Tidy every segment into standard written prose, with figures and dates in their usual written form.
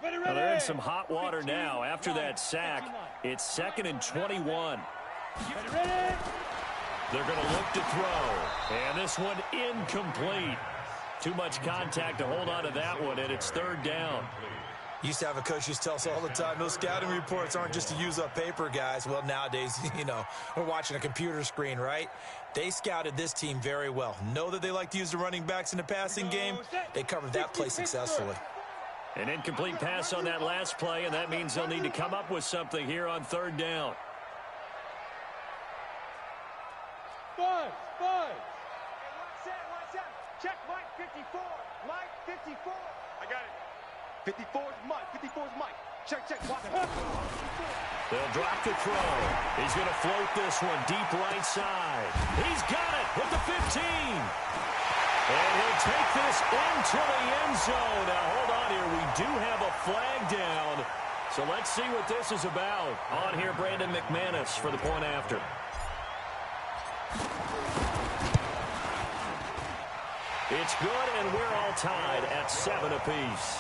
Well, they're in some hot water now. After that sack, it's 2nd and 21. They're going to look to throw. And this one incomplete. Too much contact to hold on to that one, and it's 3rd down. Used to have a coach used to tell us all the time, those scouting reports aren't just to use up paper, guys. Well, nowadays, we're watching a computer screen, right? They scouted this team very well. Know that they like to use the running backs in the passing game. They covered that play successfully. An incomplete pass on that last play, and that means they'll need to come up with something here on 3rd down. 5. Check Mike 54. Mike 54. I got it. 54's Mike. 54's Mike. Check. Watch. They'll drop the throw. He's going to float this one deep right side. He's got it with the 15. And he'll take this into the end zone. Now, hold on here. We do have a flag down. So let's see what this is about. On here, Brandon McManus for the point after. It's good, and we're all tied at 7 apiece.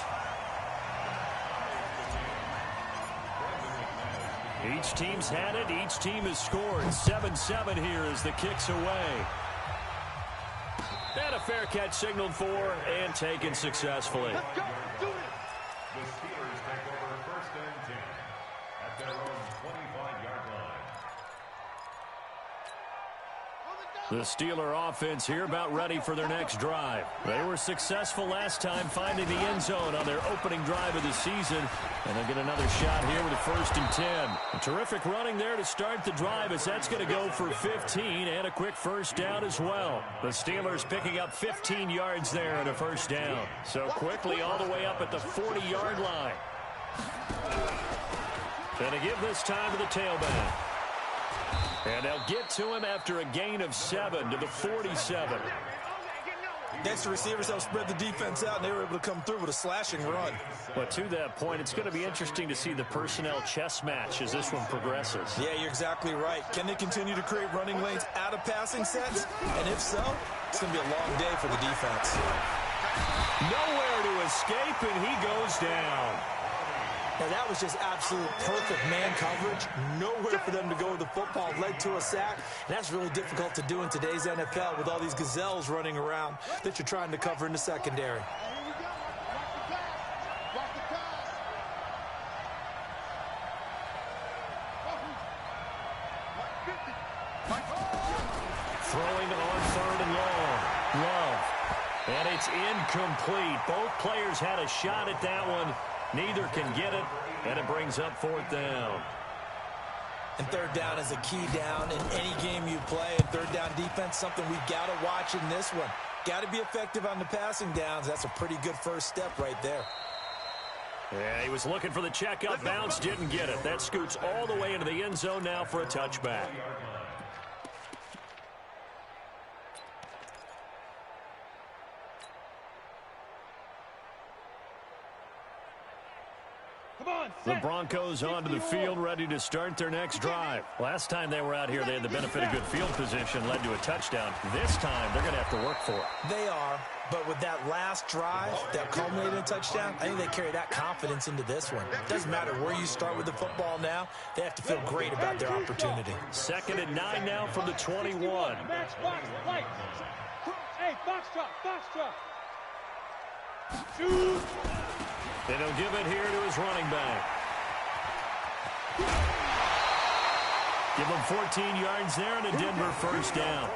Each team's had it. Each team has scored. 7-7 here as the kick's away. And a fair catch signaled for and taken successfully. Let's go. Do it. The Steelers take over 1st and 10 at their own 25-yard line. The Steeler offense here about ready for their next drive. They were successful last time finding the end zone on their opening drive of the season. And they'll get another shot here with a 1st and 10. A terrific running there to start the drive as that's going to go for 15 and a quick 1st down as well. The Steelers picking up 15 yards there and a 1st down. So quickly all the way up at the 40-yard line. Going to give this time to the tailback. And they'll get to him after a gain of 7 to the 47. Next, the receivers helped spread the defense out, and they were able to come through with a slashing run. But to that point, it's going to be interesting to see the personnel chess match as this one progresses. Yeah, you're exactly right. Can they continue to create running lanes out of passing sets? And if so, it's going to be a long day for the defense. Nowhere to escape, and he goes down. Now, that was just absolute perfect man coverage. Nowhere for them to go with the football. Led to a sack. And that's really difficult to do in today's NFL with all these gazelles running around that you're trying to cover in the secondary. Throwing on 3rd and long. Love. And it's incomplete. Both players had a shot at that one. Neither can get it, and it brings up 4th down. And 3rd down is a key down in any game you play. And 3rd down defense, something we've got to watch in this one. Got to be effective on the passing downs. That's a pretty good first step right there. Yeah, he was looking for the check-up bounce, didn't get it. That scoots all the way into the end zone now for a touchback. The Broncos onto the field, ready to start their next drive. Last time they were out here, they had the benefit of good field position, led to a touchdown. This time, they're going to have to work for it. They are, but with that last drive that culminated in a touchdown, I think they carry that confidence into this one. It doesn't matter where you start with the football now. They have to feel great about their opportunity. 2nd and 9 now from the 21. Hey, box drop. Shoot. And he'll give it here to his running back. Give him 14 yards there and a Denver 1st down.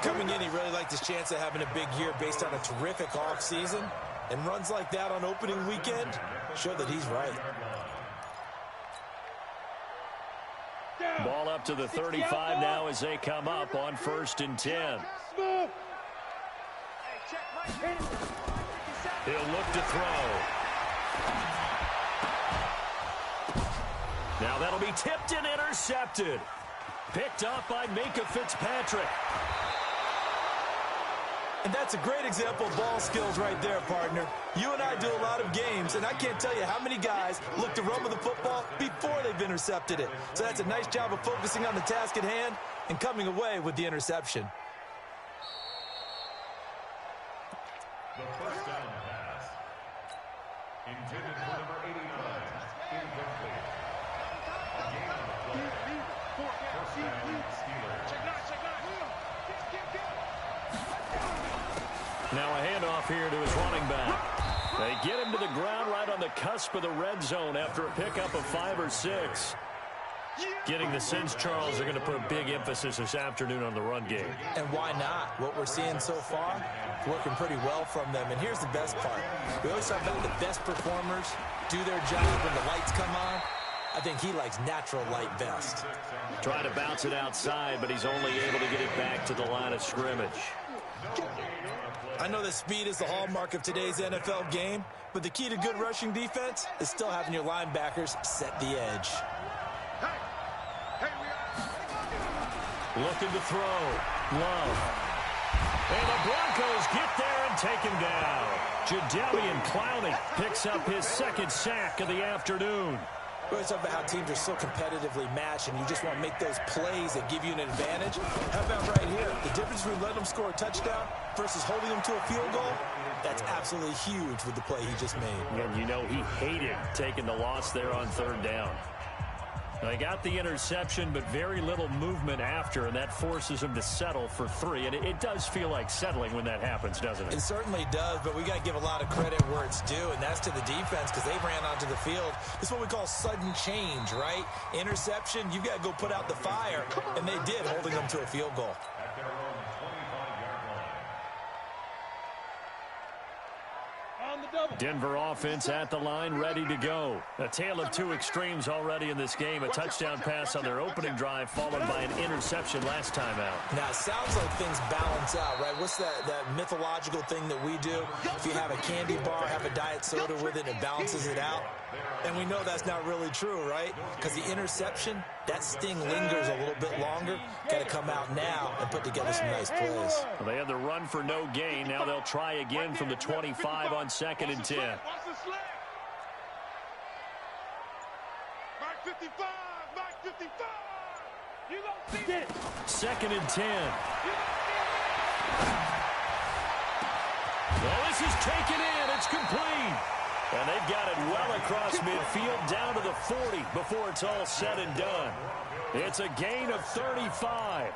Coming in, he really liked his chance of having a big year based on a terrific offseason. And runs like that on opening weekend show that he's right. Ball up to the 35 now as they come up on 1st and 10. He'll look to throw. Now that'll be tipped and intercepted. Picked up by Minka Fitzpatrick. And that's a great example of ball skills right there, partner. You and I do a lot of games, and I can't tell you how many guys look to run with the football before they've intercepted it. So that's a nice job of focusing on the task at hand and coming away with the interception. The 1st down pass intended for number 88. Now a handoff here to his running back. They get him to the ground right on the cusp of the red zone after a pickup of 5 or 6. Getting the sense, Charles, are going to put a big emphasis this afternoon on the run game. And why not? What we're seeing so far, working pretty well from them. And here's the best part. We always talk about the best performers do their job when the lights come on. I think he likes natural light best. Trying to bounce it outside, but he's only able to get it back to the line of scrimmage. I know that speed is the hallmark of today's NFL game, but the key to good rushing defense is still having your linebackers set the edge. Looking to throw. Love. And the Broncos get there and take him down. Jadeveon Clowney picks up his second sack of the afternoon. We always talk about how teams are so competitively matched, and you just want to make those plays that give you an advantage. How about right here? The difference between letting them score a touchdown versus holding them to a field goal, that's absolutely huge with the play he just made. And you know he hated taking the loss there on third down. They got the interception, but very little movement after, and that forces him to settle for 3. And it does feel like settling when that happens, doesn't it? It certainly does, but we got to give a lot of credit where it's due, and that's to the defense because they ran onto the field. This is what we call sudden change, right? Interception, you've got to go put out the fire, and they did, holding them to a field goal. Denver offense at the line, ready to go. A tale of two extremes already in this game. A touchdown pass on their opening drive, followed by an interception last time out. Now, it sounds like things balance out, right? What's that mythological thing that we do? If you have a candy bar, have a diet soda with it, and it balances it out. And we know that's not really true, right? Because the interception, that sting lingers a little bit longer. Got to come out now and put together some nice plays. Well, they had the run for no gain. Now they'll try again from the 25 on 2nd and 10. Mark 55, Mark 55. You don't see it. 2nd and 10. Well, this is taken in. It's complete. And they've got it well across midfield down to the 40 before it's all said and done. It's a gain of 35.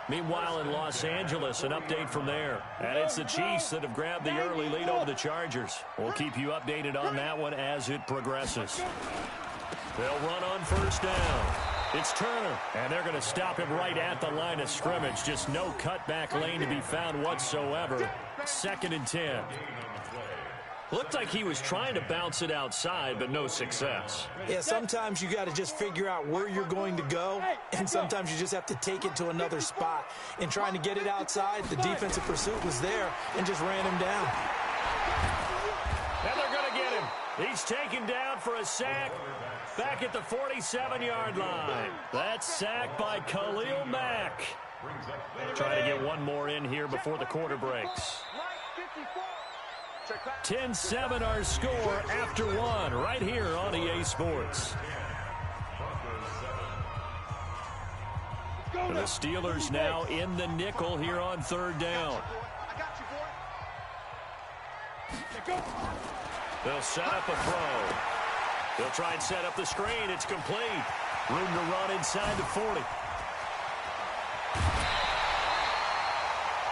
Meanwhile, in Los Angeles, an update from there. And it's the Chiefs that have grabbed the early lead over the Chargers. We'll keep you updated on that one as it progresses. They'll run on first down. It's Turner, and they're going to stop him right at the line of scrimmage. Just no cutback lane to be found whatsoever. 2nd and 10. Looked like he was trying to bounce it outside, but no success. Yeah, sometimes you got to just figure out where you're going to go, and sometimes you just have to take it to another spot. In trying to get it outside, the defensive pursuit was there and just ran him down. And they're going to get him. He's taken down for a sack back at the 47-yard line. That's sacked by Khalil Mack. Trying to get one more in here before the quarter breaks. 10-7 our score after one right here on EA Sports. And the Steelers now in the nickel here on third down. They'll set up a throw. They'll try and set up the screen. It's complete. Room to run inside the 40.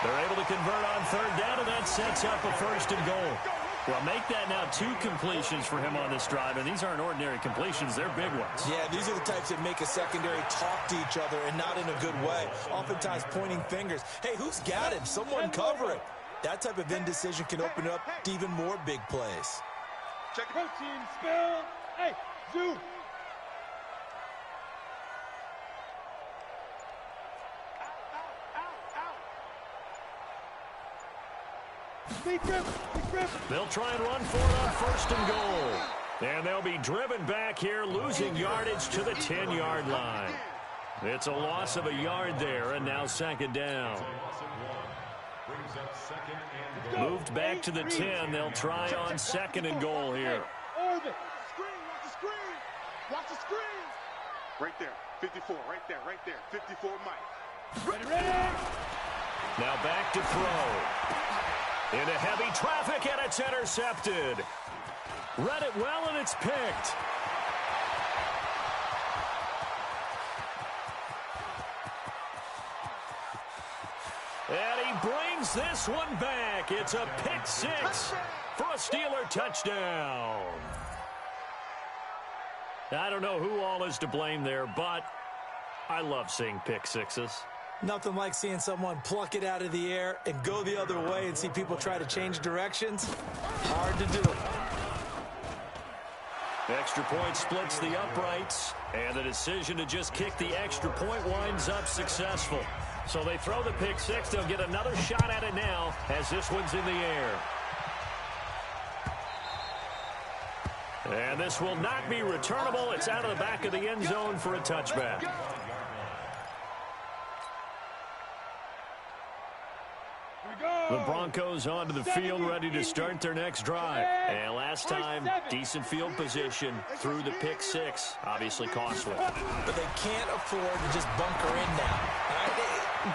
They're able to convert on third down, and that sets up a 1st and goal. Well, make that now 2 completions for him on this drive, and these aren't ordinary completions. They're big ones. Yeah, these are the types that make a secondary talk to each other and not in a good way. Oftentimes pointing fingers. Hey, who's got him? Someone cover it. That type of indecision can open up to even more big plays. Check it out, team. Spell. Hey, Zoo. They'll try and run for it on 1st and goal. And they'll be driven back here, losing yardage to the 10-yard line. It's a loss of a yard there, and now 2nd down. Moved back to the 10. They'll try on 2nd and goal here. Orbit. Screen. Watch the screen. Watch the screen. Right there. 54. Right there. Right there. 54 Mike. Ready. Now back to throw. Into heavy traffic, and it's intercepted. Read it well, and it's picked. And he brings this one back. It's a pick six for a Steeler touchdown. I don't know who all is to blame there, but I love seeing pick sixes. Nothing like seeing someone pluck it out of the air and go the other way and see people try to change directions. Hard to do. Extra point splits the uprights, and the decision to just kick the extra point winds up successful. So they throw the pick six. They'll get another shot at it now as this one's in the air. And this will not be returnable. It's out of the back of the end zone for a touchback. The Broncos onto the field, ready to start their next drive. And last time, decent field position through the pick six. Obviously costly. But they can't afford to just bunker in now.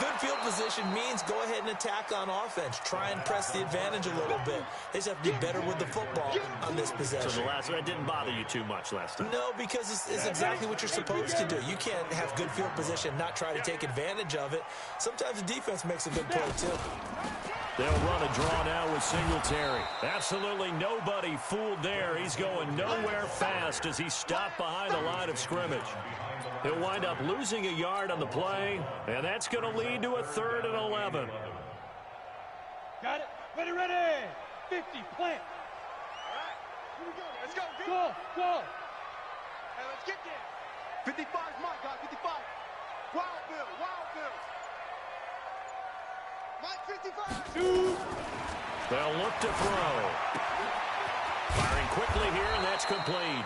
Good field position means go ahead and attack on offense. Try and press the advantage a little bit. They just have to be better with the football on this possession. So the last one didn't bother you too much last time? No, because it's exactly what you're supposed to do. You can't have good field position and not try to take advantage of it. Sometimes the defense makes a good play, too. They'll run a draw now with Singletary. Absolutely nobody fooled there. He's going nowhere fast as he's stopped behind the line of scrimmage. He'll wind up losing a yard on the play, and that's going to lead to a 3rd and 11. Got it. Ready, ready. 50, plant. All right. Here we go. Let's go. Go. Hey, let's get there. 55 is Mike, guys. 55. Wild Bill. Mike, 55. They'll look to throw. Firing quickly here, and that's complete.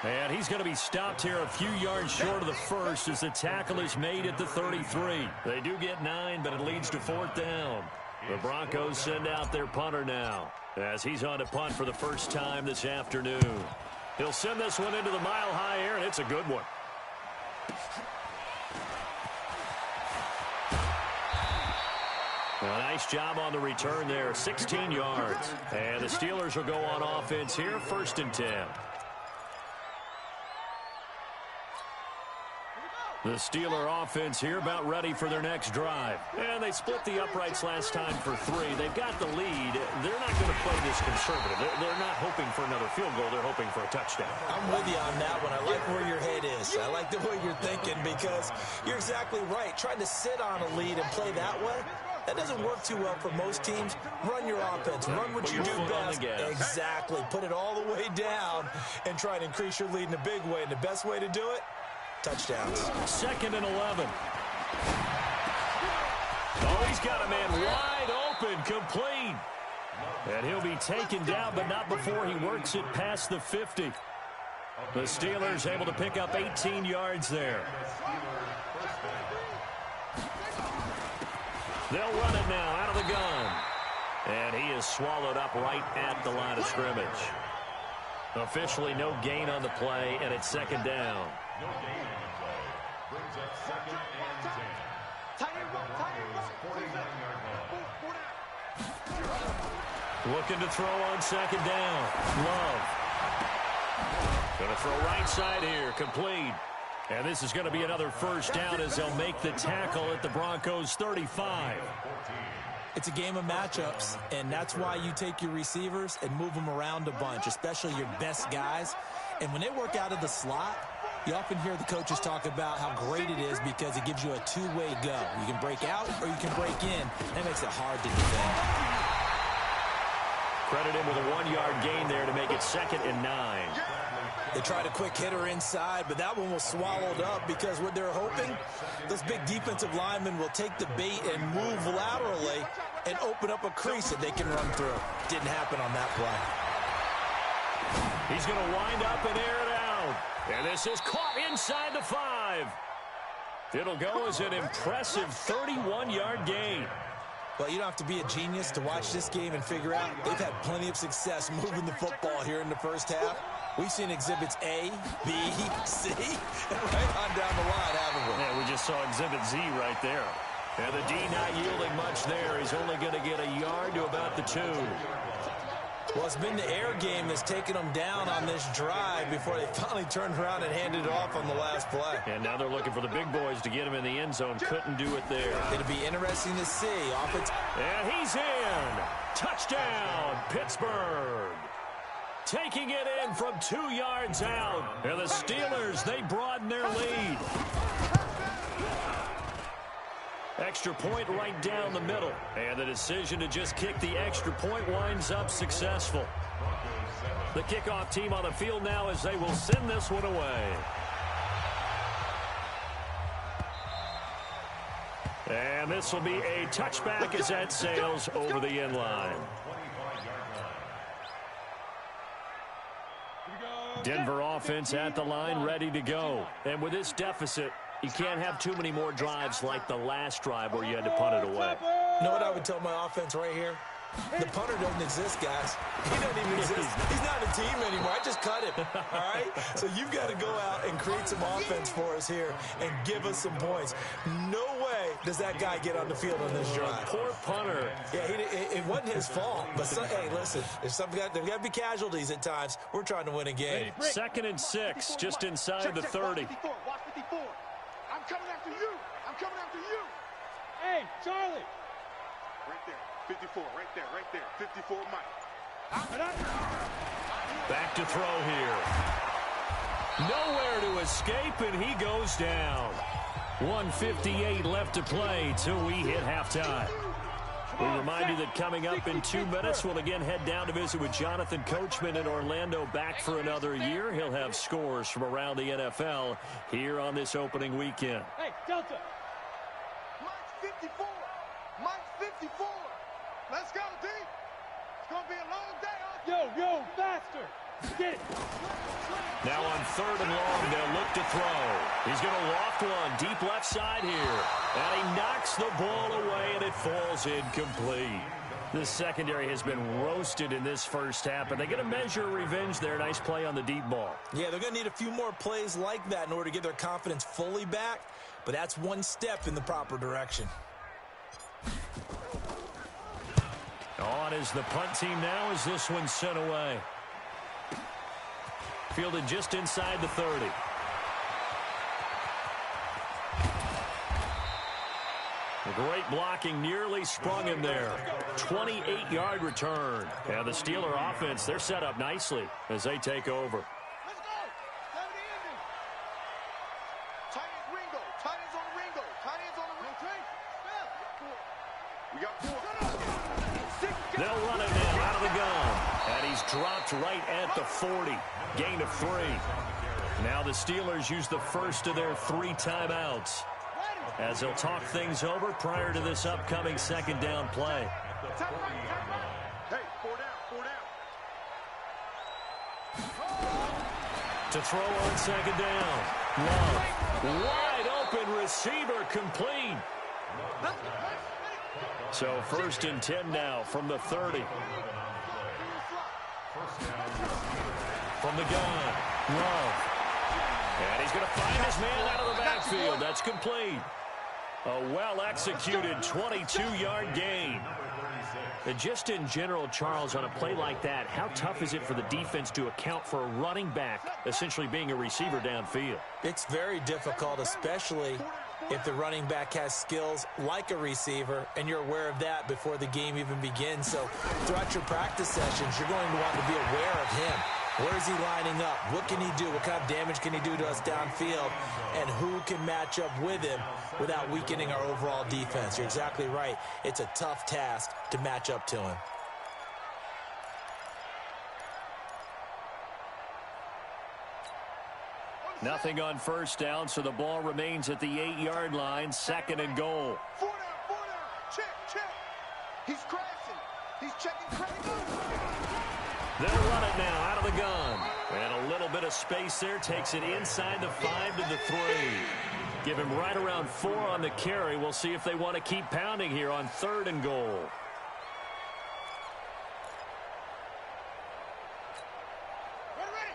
And he's going to be stopped here a few yards short of the first as the tackle is made at the 33. They do get 9, but it leads to 4th down. The Broncos send out their punter now as he's on to punt for the first time this afternoon. He'll send this one into the mile-high air, and it's a good one. A nice job on the return there, 16 yards. And the Steelers will go on offense here, 1st and 10. The Steeler offense here about ready for their next drive. And they split the uprights last time for 3. They've got the lead. They're not going to play this conservative. They're not hoping for another field goal. They're hoping for a touchdown. I'm with you on that one. I like where your head is. I like the way you're thinking because you're exactly right. Trying to sit on a lead and play that way, that doesn't work too well for most teams. Run your offense. Run what you do best. Exactly. Put it all the way down and try and increase your lead in a big way. And the best way to do it, touchdowns. 2nd and 11. Oh, he's got a man wide open, complete. And he'll be taken down, but not before he works it past the 50. The Steelers able to pick up 18 yards there. They'll run it now out of the gun. And he is swallowed up right at the line of scrimmage. Officially no gain on the play, and it's 2nd down. No gain on the play. Brings up 2nd and 10. Steelers 49-yard line. Looking to throw on 2nd down. Love. Going to throw right side here. Complete. And this is going to be another 1st down as they'll make the tackle at the Broncos 35. It's a game of matchups, and that's why you take your receivers and move them around a bunch, especially your best guys. And when they work out of the slot, you often hear the coaches talk about how great it is because it gives you a two-way go. You can break out or you can break in. That makes it hard to defend. Credit him with a 1-yard gain there to make it 2nd and 9. They tried a quick hitter inside, but that one was swallowed up because what they're hoping, those big defensive linemen will take the bait and move laterally and open up a crease that they can run through. Didn't happen on that play. He's going to wind up and air it out. And this is caught inside the 5. It'll go as an impressive 31-yard gain. Well, you don't have to be a genius to watch this game and figure out they've had plenty of success moving the football here in the first half. We've seen exhibits A, B, C, and right on down the line, haven't we? Yeah, we just saw exhibit Z right there. And the D not yielding much there. He's only going to get a yard to about the 2. Well, it's been the air game that's taken them down on this drive before they finally turned around and handed it off on the last play. And now they're looking for the big boys to get him in the end zone. Couldn't do it there. It'll be interesting to see. And he's in. Touchdown, Pittsburgh. Taking it in from 2 yards out. And the Steelers, they broaden their lead. Extra point right down the middle. And the decision to just kick the extra point winds up successful. The kickoff team on the field now as they will send this one away. And this will be a touchback as that sails over the end line. Denver offense at the line, ready to go. And with this deficit, you can't have too many more drives like the last drive where you had to punt it away. You know what I would tell my offense right here? The punter doesn't exist, guys. He doesn't even exist. He's not a team anymore. I just cut him, all right? So you've got to go out and create some offense for us here and give us some points. No way does that guy get on the field on this drive. Poor punter. Yeah, it wasn't his fault. But, hey, listen, there's got to be casualties at times. We're trying to win a game. 2nd and 6, just inside the 30. Watch 54. I'm coming after you. I'm coming after you. Hey, Charlie. Right there. 54, right there. 54, Mike. Back to throw here. Nowhere to escape, and he goes down. 1:58 left to play till we hit halftime. We remind you that coming up in 2 minutes, we'll again head down to visit with Jonathan Coachman in Orlando, back for another year. He'll have scores from around the NFL here on this opening weekend. Hey, Delta. Mike's 54. Mike's 54. Let's go, D. It's going to be a long day. Yo, faster. Get it. Now on 3rd and long, they'll look to throw. He's going to loft one deep left side here. And he knocks the ball away, and it falls incomplete. The secondary has been roasted in this first half, but they get a measure of revenge there. Nice play on the deep ball. Yeah, they're going to need a few more plays like that in order to get their confidence fully back, but that's one step in the proper direction. On is the punt team now as this one's sent away. Fielded just inside the 30. Great blocking, nearly sprung him there. 28-yard return. And the Steeler offense, they're set up nicely as they take over. Let's go. Time to end it. Tight ends Ringo. Tight ends on the Ringo. Tight ends on the Ringo. We got 4. They'll run it now out of the gun. And he's dropped right at the 40. Gain of 3. Now the Steelers use the first of their 3 timeouts as they'll talk things over prior to this upcoming 2nd down play. Hey, 4 down. To throw on 2nd down. Love. Wide open receiver complete. So 1st and 10 now from the 30. From the gun. Love. And he's going to find his man out of the backfield. That's complete. A well-executed 22-yard gain. And just in general, Charles, on a play like that, how tough is it for the defense to account for a running back essentially being a receiver downfield? It's very difficult, especially if the running back has skills like a receiver, and you're aware of that before the game even begins. So throughout your practice sessions, you're going to want to be aware of him. Where is he lining up? What can he do? What kind of damage can he do to us downfield? And who can match up with him without weakening our overall defense? You're exactly right. It's a tough task to match up to him. Nothing on 1st down, so the ball remains at the 8-yard line. 2nd and goal. 4 down. Check. He's crashing. He's checking crashing. They'll run it now out of the gun. And a little bit of space there. Takes it inside the 5 to the 3. Give him right around 4 on the carry. We'll see if they want to keep pounding here on 3rd and goal. Ready.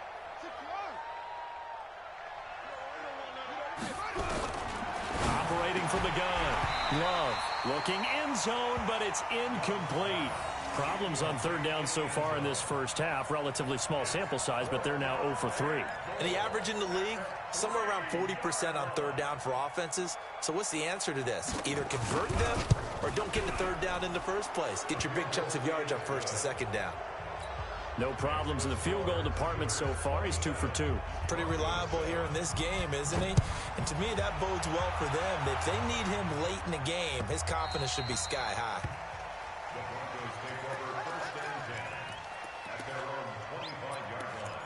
Operating from the gun. Love looking end zone, but it's incomplete. problems on third down so far in this first half. Relatively small sample size, but they're now 0 for 3. And the average in the league, somewhere around 40% on third down for offenses. So what's the answer to this? Either convert them or don't get the third down in the first place. Get your big chunks of yardage on first and second down. No problems in the field goal department so far. He's 2 for 2. Pretty reliable here in this game, isn't he? And to me, that bodes well for them. If they need him late in the game, his confidence should be sky high. The Broncos take over first and 10 at their own 25-yard line.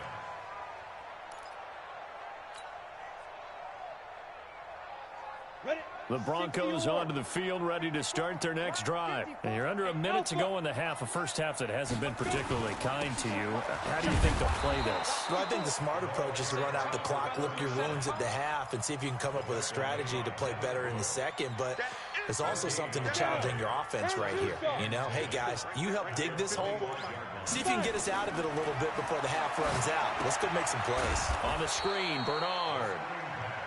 Ready? The Broncos onto the field, ready to start their next drive. And you're under a minute to go in the half, a first half that hasn't been particularly kind to you. How do you think they'll play this? Well, I think the smart approach is to run out the clock, lick your wounds at the half, and see if you can come up with a strategy to play better in the second. But there's also something to challenging your offense right here. You know, hey, guys, you help dig this hole. See if you can get us out of it a little bit before the half runs out. Let's go make some plays. On the screen, Bernard.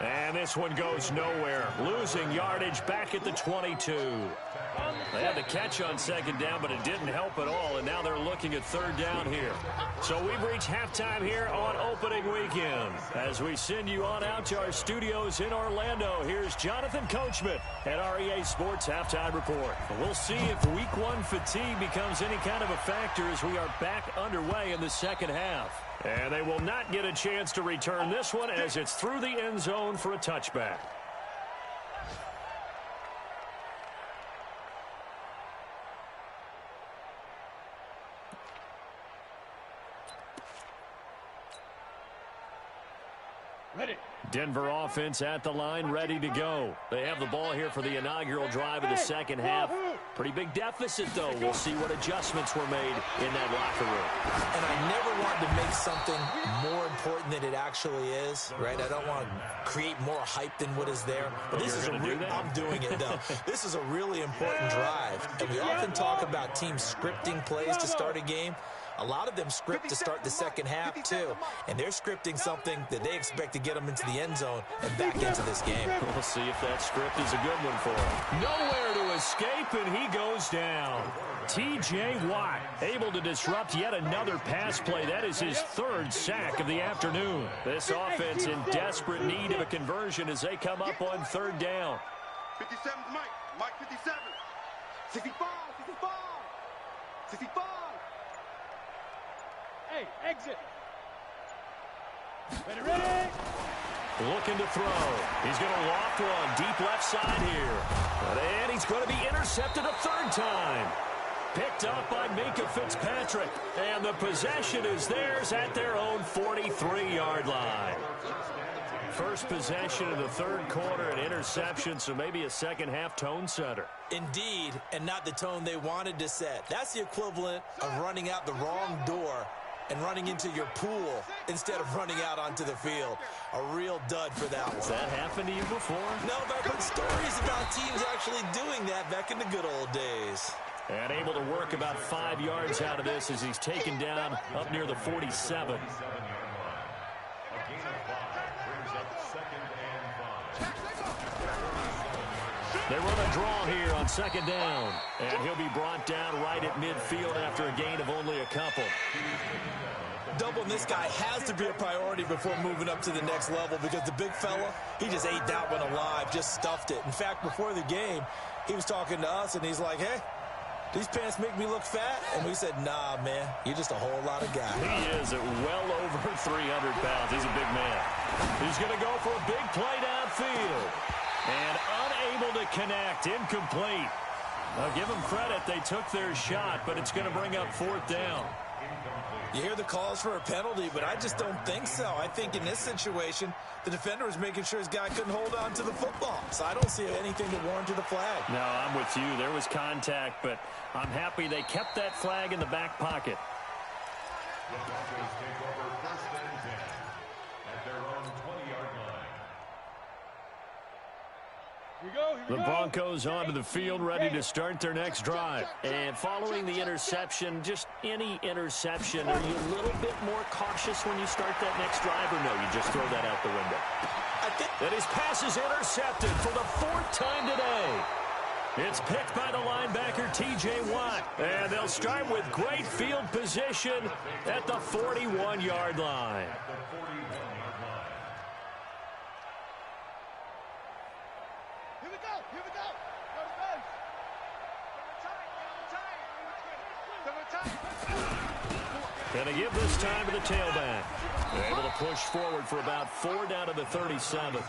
And this one goes nowhere. Losing yardage back at the 22. They had the catch on second down, but it didn't help at all, and now they're looking at third down here. So we've reached halftime here on opening weekend. As we send you on out to our studios in Orlando, here's Jonathan Coachman at REA Sports Halftime Report. We'll see if Week 1 fatigue becomes any kind of a factor as we are back underway in the second half. And they will not get a chance to return this one as it's through the end zone for a touchback. Ready. Denver offense at the line, ready to go. They have the ball here for the inaugural drive of the second half. Pretty big deficit, though. We'll see what adjustments were made in that locker room. And I never wanted to make something more important than it actually is, right? I don't want to create more hype than what is there. But this is I'm doing it, though. This is a really important drive. And we often talk about teams scripting plays to start a game. A lot of them script to start the second half, too. And they're scripting something that they expect to get them into the end zone and back into this game. We'll see if that script is a good one for him. Nowhere to escape, and he goes down. T.J. Watt able to disrupt yet another pass play. That is his third sack of the afternoon. This offense in desperate need of a conversion as they come up on third down. 57 Mike. Mike 57. 65. 65. 65. Hey, exit. Ready. Looking to throw. He's going to loft one deep left side here. And he's going to be intercepted a third time. Picked up by Minkah Fitzpatrick. And the possession is theirs at their own 43-yard line. First possession of the third quarter, an interception, so maybe a second-half tone setter. Indeed, and not the tone they wanted to set. That's the equivalent of running out the wrong door and running into your pool instead of running out onto the field. A real dud for that one. Has that happened to you before? No, but I've heard stories about teams actually doing that back in the good old days. And able to work about 5 yards out of this as he's taken down up near the 47. They run a draw here on second down. And he'll be brought down right at midfield after a gain of only a couple. Doubling this guy has to be a priority before moving up to the next level because the big fella, he just ate that one alive, just stuffed it. In fact, before the game, he was talking to us, and he's like, hey, these pants make me look fat? And we said, nah, man, you're just a whole lot of guy. He is at well over 300 pounds. He's a big man. He's going to go for a big play downfield. And unable to connect, incomplete. I'll give them credit. They took their shot, but it's going to bring up fourth down. You hear the calls for a penalty, but I just don't think so. I think in this situation, the defender was making sure his guy couldn't hold on to the football. So I don't see anything that warranted the flag. No, I'm with you. There was contact, but I'm happy they kept that flag in the back pocket. The Broncos take over first and 10 at their own 20-yard line. The Broncos onto the field, ready to start their next drive. And following the interception, just any interception, are you a little bit more cautious when you start that next drive, or no, you just throw that out the window? And his pass is intercepted for the fourth time today. It's picked by the linebacker, T.J. Watt. And they'll start with great field position at the 41-yard line. Here we go. Here we go. Going to give this time to the tailback. They're able to push forward for about 4 down to the 37.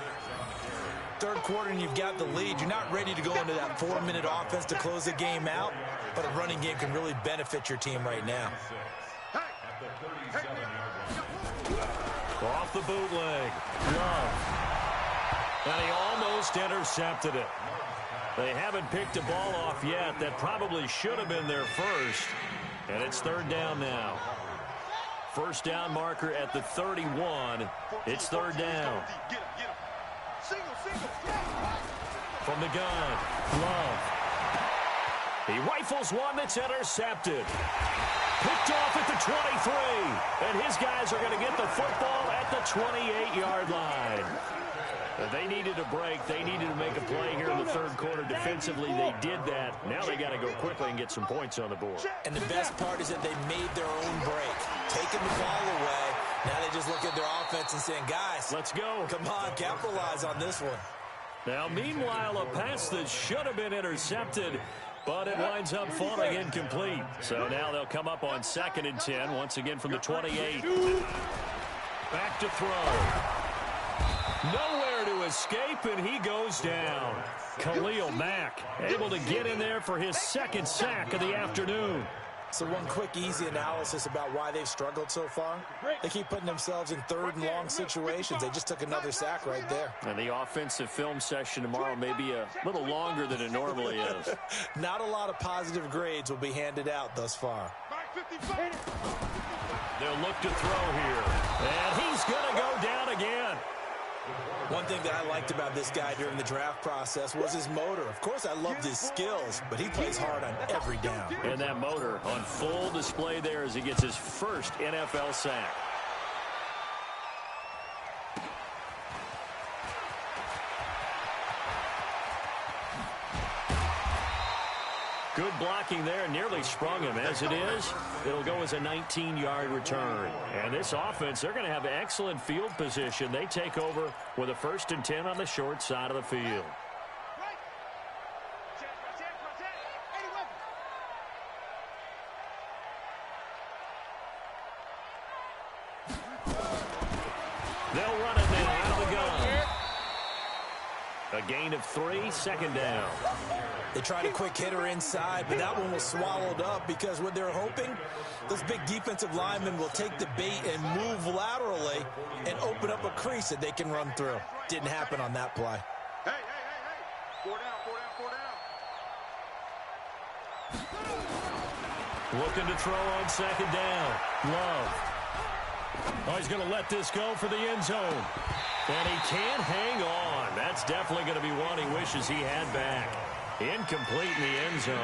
Third quarter and you've got the lead. You're not ready to go into that 4-minute offense to close the game out, but a running game can really benefit your team right now. Off the bootleg. Love. And he almost intercepted it. They haven't picked a ball off yet. That probably should have been their first. And it's third down now. First down marker at the 31. It's third down. From the gun, Love. He rifles one that's intercepted. Picked off at the 23. And his guys are going to get the football at the 28-yard line. They needed a break. They needed to make a play here in the third quarter. Defensively, they did that. Now they got to go quickly and get some points on the board. And the best part is that they made their own break. Taking the ball away. Now they just look at their offense and saying, guys, let's go. Come on, capitalize on this one. Now, meanwhile, a pass that should have been intercepted, but it winds up falling incomplete. So now they'll come up on 2nd and 10, once again from the 28. Back to throw. Nowhere to escape, and he goes down. Khalil Mack able to get in there for his second sack of the afternoon. So one quick, easy analysis about why they've struggled so far. They keep putting themselves in third and long situations. They just took another sack right there. And the offensive film session tomorrow may be a little longer than it normally is. Not a lot of positive grades will be handed out thus far. They'll look to throw here. And he's going to go down again. One thing that I liked about this guy during the draft process was his motor. Of course, I loved his skills, but he plays hard on every down. And that motor on full display there as he gets his first NFL sack. Good blocking there, nearly sprung him. As it is, it'll go as a 19-yard return. And this offense, they're going to have excellent field position. They take over with a 1st and 10 on the short side of the field. They'll run it now out of the gun. A gain of 3, 2nd down. They tried a quick hitter inside, but that one was swallowed up because what they're hoping, those big defensive linemen will take the bait and move laterally and open up a crease that they can run through. Didn't happen on that play. Hey. 4 down. Looking to throw on 2nd down. Love. Oh, he's going to let this go for the end zone. And he can't hang on. That's definitely going to be one he wishes he had back. Incomplete in the end zone.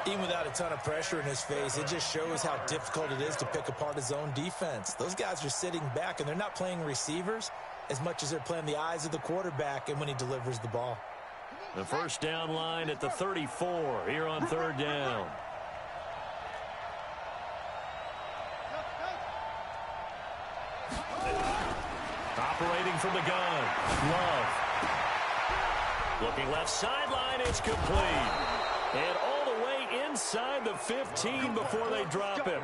Even without a ton of pressure in his face, it just shows how difficult it is to pick apart his own defense. Those guys are sitting back, and they're not playing receivers as much as they're playing the eyes of the quarterback and when he delivers the ball. The first down line at the 34 here on 3rd down. Operating from the gun. Love. Looking left sideline, it's complete. And all the way inside the 15 before they drop him.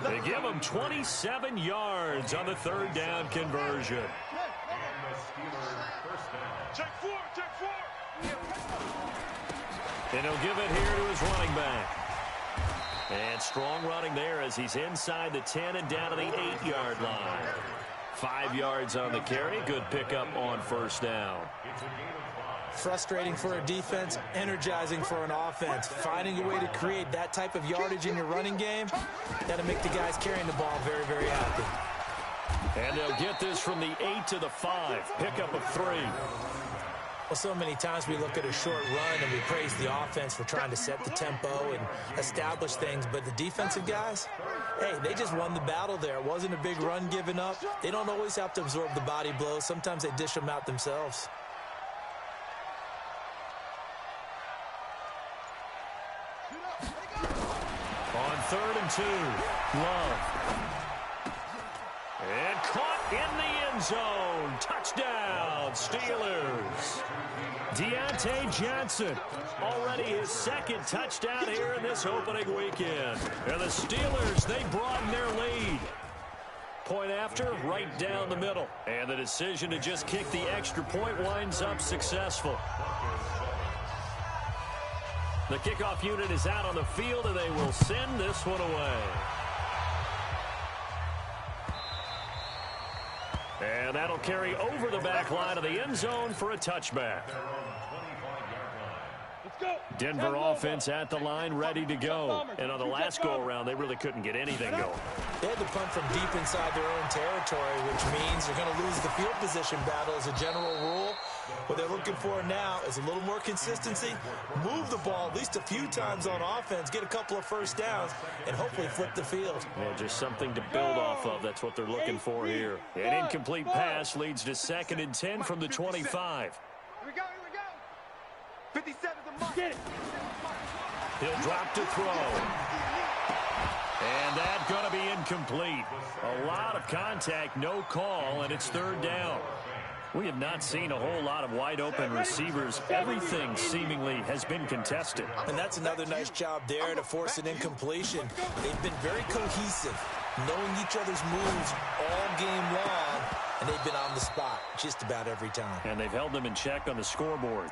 They give him 27 yards on the 3rd down conversion. Check 4. And he'll give it here to his running back. And strong running there as he's inside the 10 and down to the 8-yard line. 5 yards on the carry. Good pickup on 1st down. Frustrating for a defense, energizing for an offense. Finding a way to create that type of yardage in your running game, that'll make the guys carrying the ball very, very happy. And they'll get this from the 8 to the 5. Pickup of 3. Well, so many times we look at a short run and we praise the offense for trying to set the tempo and establish things, but the defensive guys, hey, they just won the battle there. It wasn't a big run given up. They don't always have to absorb the body blows. Sometimes they dish them out themselves. 3rd and 2. Love. And caught in the end zone. Touchdown, Steelers. Deontay Johnson, already his 2nd touchdown here in this opening weekend. And the Steelers, they broaden their lead. Point after, right down the middle. And the decision to just kick the extra point winds up successful. The kickoff unit is out on the field, and they will send this one away. And that'll carry over the back line of the end zone for a touchback. Denver offense at the line, ready to go. And on the last go-around, they really couldn't get anything going. They had to punt from deep inside their own territory, which means they're going to lose the field position battle as a general rule. What they're looking for now is a little more consistency, move the ball at least a few times on offense, get a couple of first downs, and hopefully flip the field. Well, just something to build off of. That's what they're looking for here. An incomplete pass leads to 2nd and 10 from the 25. Here we go, 57 the mark. Get it. He'll drop to throw. And that's going to be incomplete. A lot of contact, no call, and it's 3rd down. We have not seen a whole lot of wide-open receivers. Everything seemingly has been contested. And that's another nice job there to force an incompletion. They've been very cohesive, knowing each other's moves all game long, and they've been on the spot just about every time. And they've held them in check on the scoreboard.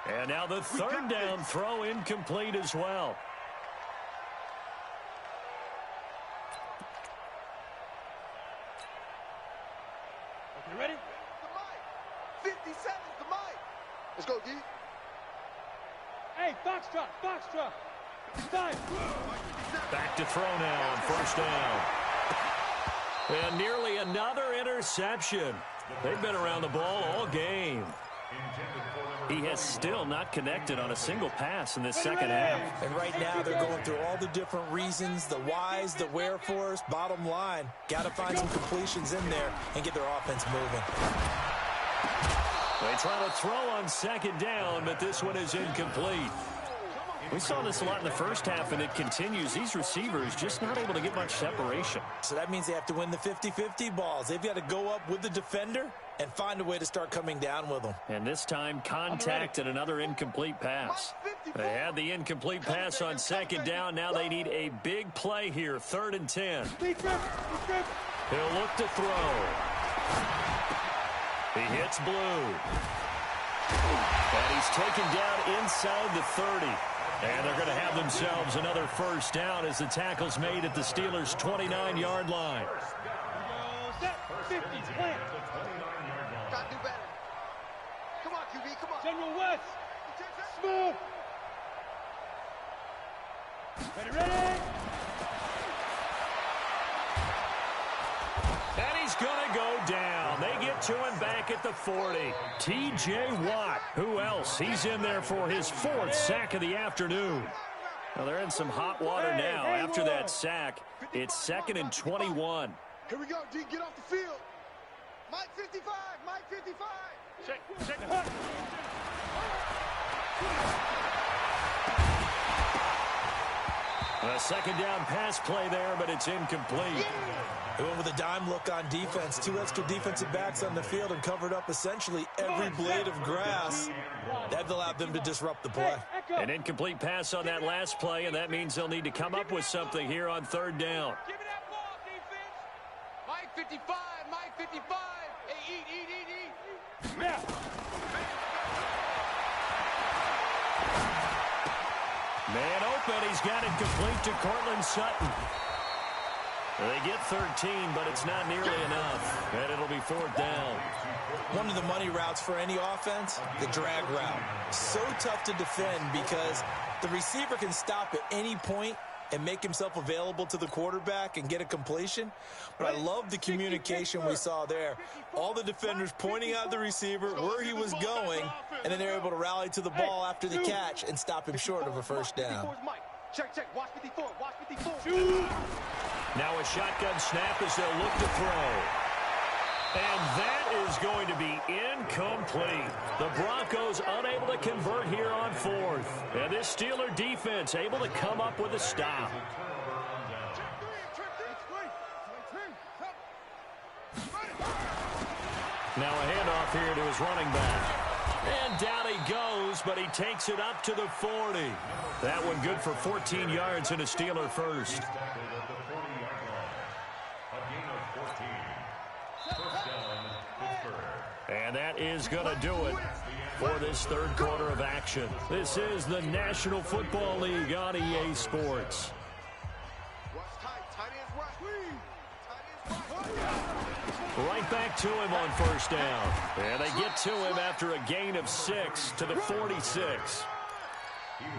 And now the 3rd down throw incomplete as well. Okay, ready? 57's the mic. Let's go, D. Hey, Foxtrot. Back to throw now on 1st down. And nearly another interception. They've been around the ball all game. He has still not connected on a single pass in this 2nd half. And right now they're going through all the different reasons, the whys, the wherefores. Bottom line, got to find some completions in there and get their offense moving. They try to throw on 2nd down, but this one is incomplete. We saw this a lot in the first half, and it continues. These receivers just not able to get much separation. So that means they have to win the 50-50 balls. They've got to go up with the defender and find a way to start coming down with them. And this time, contact and another incomplete pass. They had the incomplete pass on 2nd down. Now they need a big play here, 3rd and 10. He'll look to throw. He hits blue. And he's taken down inside the 30. And they're going to have themselves another 1st down as the tackle's made at the Steelers' 29-yard line. 50, plant. Gotta do better. Come on, QB, come on. General West. Smooth. Ready. And he's going to go down. They get to him back at the 40. T.J. Watt. Who else? He's in there for his 4th sack of the afternoon. Well, they're in some hot water now. After that sack, it's 2nd and 21. Here we go, D. Get off the field. Mike 55. Mike 55. Check the hook. A 2nd down pass play there, but it's incomplete. They went with a dime look on defense. 2 extra defensive backs on the field and covered up essentially every blade of grass. That allowed them to disrupt the play. An incomplete pass on that last play, and that means they'll need to come up with something here on 3rd down. Give me that ball, defense. Mike 55. Mike 55. Hey, eat. Yeah. Man open. He's got it complete to Cortland Sutton. They get 13, but it's not nearly enough. And it'll be 4th down. One of the money routes for any offense, the drag route. So tough to defend because the receiver can stop at any point and make himself available to the quarterback and get a completion. But I love the communication we saw there. All the defenders pointing out the receiver, where he was going, and then they're able to rally to the ball after the catch and stop him short of a 1st down. Check. Watch 54. Watch 54. Now a shotgun snap as they'll look to throw. And that is going to be incomplete. The Broncos unable to convert here on 4th. And this Steeler defense able to come up with a stop. Now a handoff here to his running back. And down he goes, but he takes it up to the 40. That one good for 14 yards and a Steeler first. And that is going to do it for this third quarter of action. This is the National Football League on EA Sports. Right back to him on first down. And they get to him after a gain of 6 to the 46.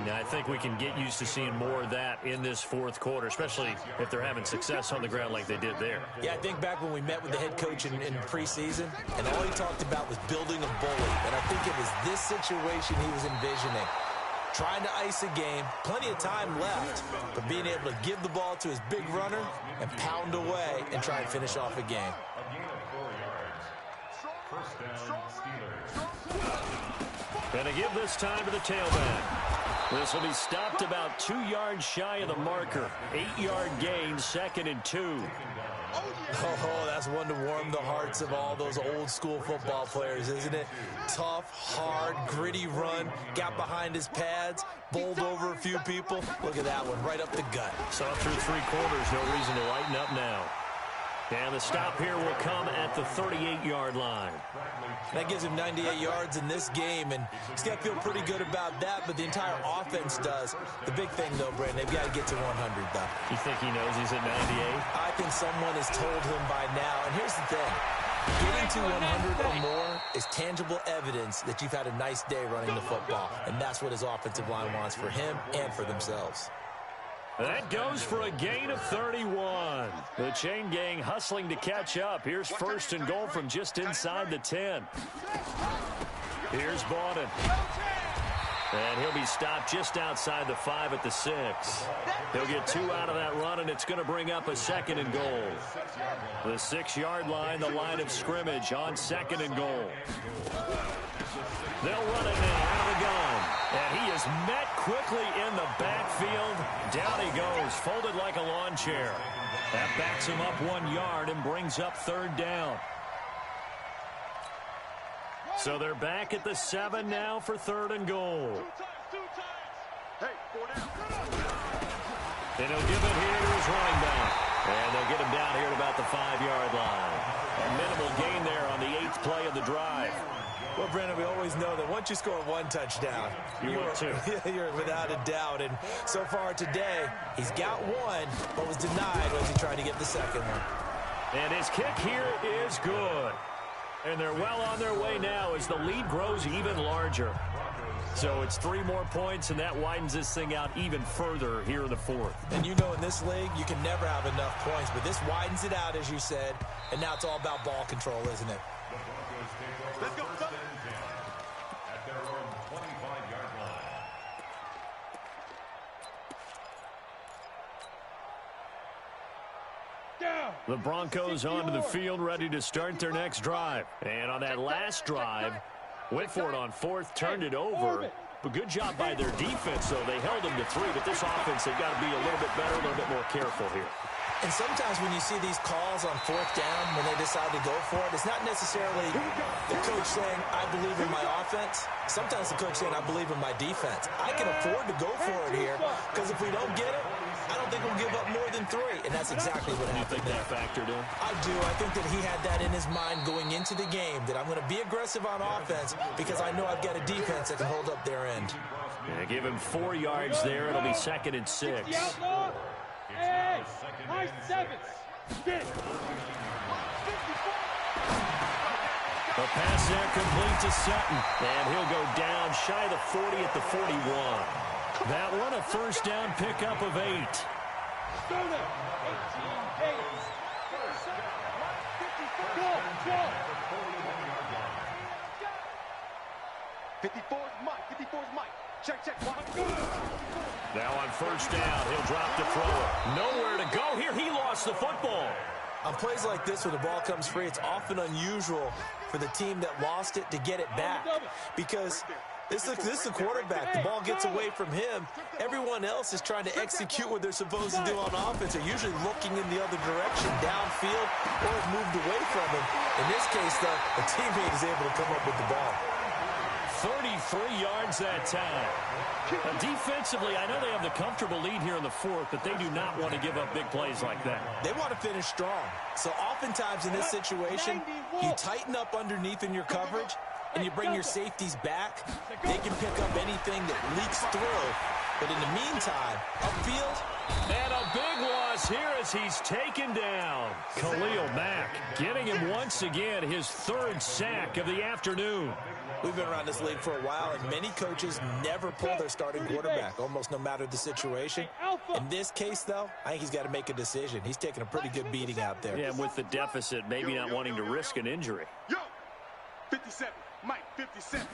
Now, I think we can get used to seeing more of that in this fourth quarter, especially if they're having success on the ground like they did there. Yeah, I think back when we met with the head coach in preseason, and all he talked about was building a bully. And I think it was this situation he was envisioning. Trying to ice a game, plenty of time left, but being able to give the ball to his big runner and pound away and try and finish off a game. A gain of 4 yards. First down, Steelers. Going to give this time to the tailback. This will be stopped about 2 yards shy of the marker. 8-yard gain, 2nd and 2. Oh, that's one to warm the hearts of all those old school football players, isn't it? Tough, hard, gritty run, got behind his pads, bowled over a few people. Look at that one, right up the gut. So through 3 quarters, no reason to lighten up now. And the stop here will come at the 38-yard line. That gives him 98 yards in this game, and he's got to feel pretty good about that, but the entire offense does. The big thing, though, Brandon, they've got to get to 100, though. You think he knows he's at 98? I think someone has told him by now, and here's the thing. Getting to 100 or more is tangible evidence that you've had a nice day running the football, and that's what his offensive line wants for him and for themselves. That goes for a gain of 31. The chain gang hustling to catch up. Here's first and goal from just inside the 10. Here's Bawden. And he'll be stopped just outside the 5 at the 6. He'll get 2 out of that run, and it's going to bring up a 2nd and goal. The 6-yard line, the line of scrimmage on 2nd and goal. They'll run it now out of the gun. And he is met quickly in the backfield. Down he goes, folded like a lawn chair. That backs him up 1 yard and brings up 3rd down. So they're back at the 7 now for 3rd and goal. And he'll give it here to his running back. And they'll get him down here at about the 5-yard line. A minimal gain there on the 8th play of the drive. Well, Brandon, we always know that once you score 1 touchdown, you're without a doubt. And so far today, he's got 1, but was denied as he tried to get the 2nd one. And his kick here is good. And they're well on their way now as the lead grows even larger. So it's 3 more points, and that widens this thing out even further here in the 4th. And you know in this league, you can never have enough points, but this widens it out, as you said, and now it's all about ball control, isn't it? Let's go. At their own 25-yard line. The Broncos onto the field, ready to start their next drive. And on that last drive, went for it on 4th, turned it over. But good job by their defense, though. They held them to 3, but this offense, they've got to be a little bit better, a little bit more careful here. And sometimes when you see these calls on 4th down, when they decide to go for it, it's not necessarily the coach saying, I believe in my offense. Sometimes the coach saying, I believe in my defense. I can afford to go for it here, because if we don't get it, I don't think we'll give up more than 3. And that's exactly what happened. You think that factored in? I do. I think that he had that in his mind going into the game, that I'm going to be aggressive on offense because I know I've got a defense that can hold up their end. Yeah, give him 4 yards there. It'll be 2nd and 6. Hey, high 7s. Get it. The pass there complete to Sutton. And he'll go down shy of the 40 at the 41. That one a first down pickup of 8. 54's Mike. 54's Mike. Check. Now on first down, he'll drop to throw it. Nowhere to go here. He lost the football. On plays like this where the ball comes free, it's often unusual for the team that lost it to get it back, because This is the quarterback. The ball gets away from him. Everyone else is trying to execute what they're supposed to do on offense. They're usually looking in the other direction, downfield, or have moved away from him. In this case, though, a teammate is able to come up with the ball. 33 yards that time. Defensively, I know they have the comfortable lead here in the fourth, but they do not want to give up big plays like that. They want to finish strong. So oftentimes in this situation, you tighten up underneath in your coverage, and you bring your safeties back. They can pick up anything that leaks through. But in the meantime, upfield. And a big loss here as he's taken down. Khalil Mack getting him once again his third sack of the afternoon. We've been around this league for a while, and many coaches never pull their starting quarterback, almost no matter the situation. In this case, though, I think he's got to make a decision. He's taking a pretty good beating out there. Yeah, with the deficit, maybe not wanting to risk an injury. Yo, 57, Mike, 57.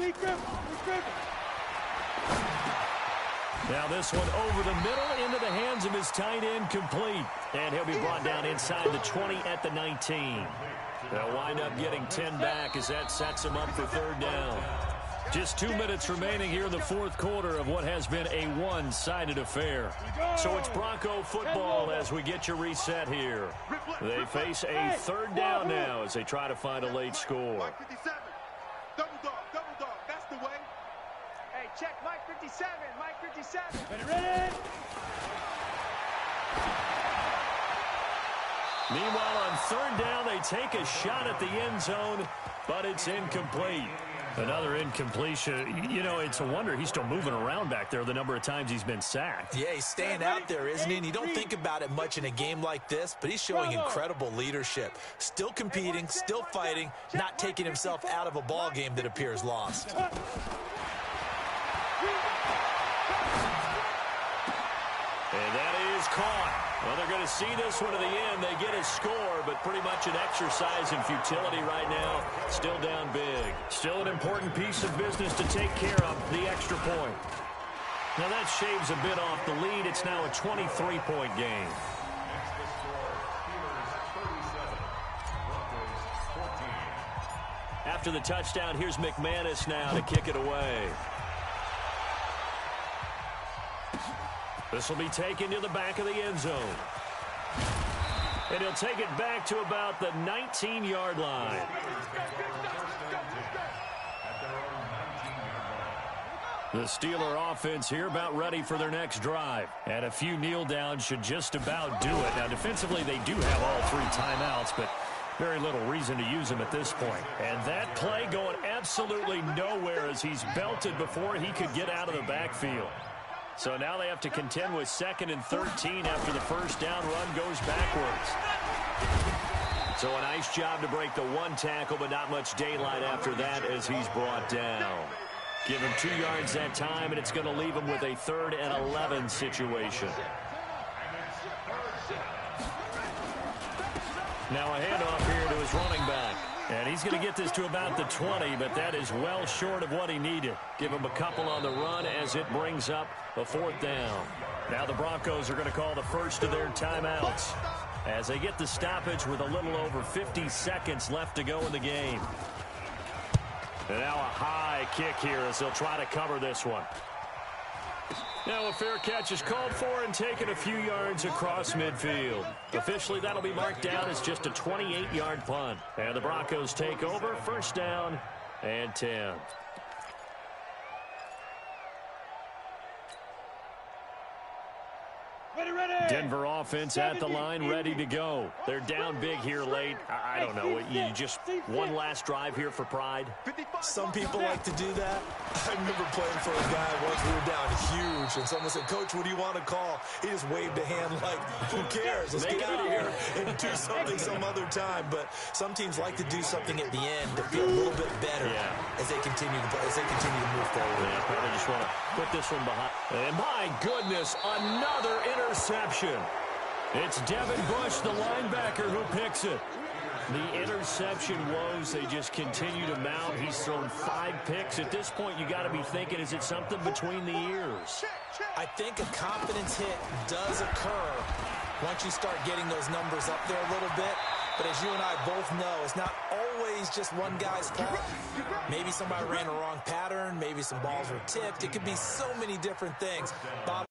Now this one over the middle into the hands of his tight end, complete. And he'll be brought down inside the 20 at the 19. They'll wind up getting 10 back as that sets him up for third down. Just 2 minutes remaining here in the fourth quarter of what has been a one-sided affair. So it's Bronco football as we get you reset here. They face a third down now as they try to find a late score. Mike 57, double dog, that's the way. Hey, check Mike 57, Mike 57. Ready? Meanwhile, on third down, they take a shot at the end zone, but it's incomplete. Another incompletion. You know, it's a wonder he's still moving around back there the number of times he's been sacked. Yeah, he's staying out there, isn't he? And you don't think about it much in a game like this, but he's showing incredible leadership. Still competing, still fighting, not taking himself out of a ball game that appears lost. And that is caught. Well, they're going to see this one to the end. They get a score, but pretty much an exercise in futility right now. Still down big. Still an important piece of business to take care of, the extra point. Now that shaves a bit off the lead. It's now a 23-point game. After the touchdown, here's McManus now to kick it away. This will be taken to the back of the end zone. And he'll take it back to about the 19-yard line. The Steeler offense here about ready for their next drive. And a few kneel downs should just about do it. Now, defensively, they do have all three timeouts, but very little reason to use them at this point. And that play going absolutely nowhere as he's belted before he could get out of the backfield. So now they have to contend with 2nd and 13 after the first down run goes backwards. So a nice job to break the one tackle, but not much daylight after that as he's brought down. Give him 2 yards that time, and it's going to leave him with a 3rd and 11 situation. Now a handoff here to his running back. And he's going to get this to about the 20, but that is well short of what he needed. Give him a couple on the run as it brings up a 4th down. Now the Broncos are going to call the first of their timeouts as they get the stoppage with a little over 50 seconds left to go in the game. And now a high kick here as they'll try to cover this one. Now a fair catch is called for and taken a few yards across midfield. Officially, that'll be marked down as just a 28-yard punt. And the Broncos take over, 1st down and 10. Denver offense at the line, ready to go. They're down big here late. I don't know. You just one last drive here for pride. Some people like to do that. I remember playing for a guy once we were down huge, and someone said, "Coach, what do you want to call?" He just waved a hand like, "Who cares? Let's get out of here and do something some other time." But some teams like to do something at the end to feel a little bit better as they continue to move forward. Yeah, probably just want to put this one behind. And my goodness, another interception. It's Devin Bush, the linebacker, who picks it. The interception woes, they just continue to mount. He's thrown 5 picks. At this point, you got to be thinking, is it something between the ears? I think a confidence hit does occur once you start getting those numbers up there a little bit. But as you and I both know, it's not always just one guy's fault. Maybe somebody ran a wrong pattern. Maybe some balls were tipped. It could be so many different things. Bob,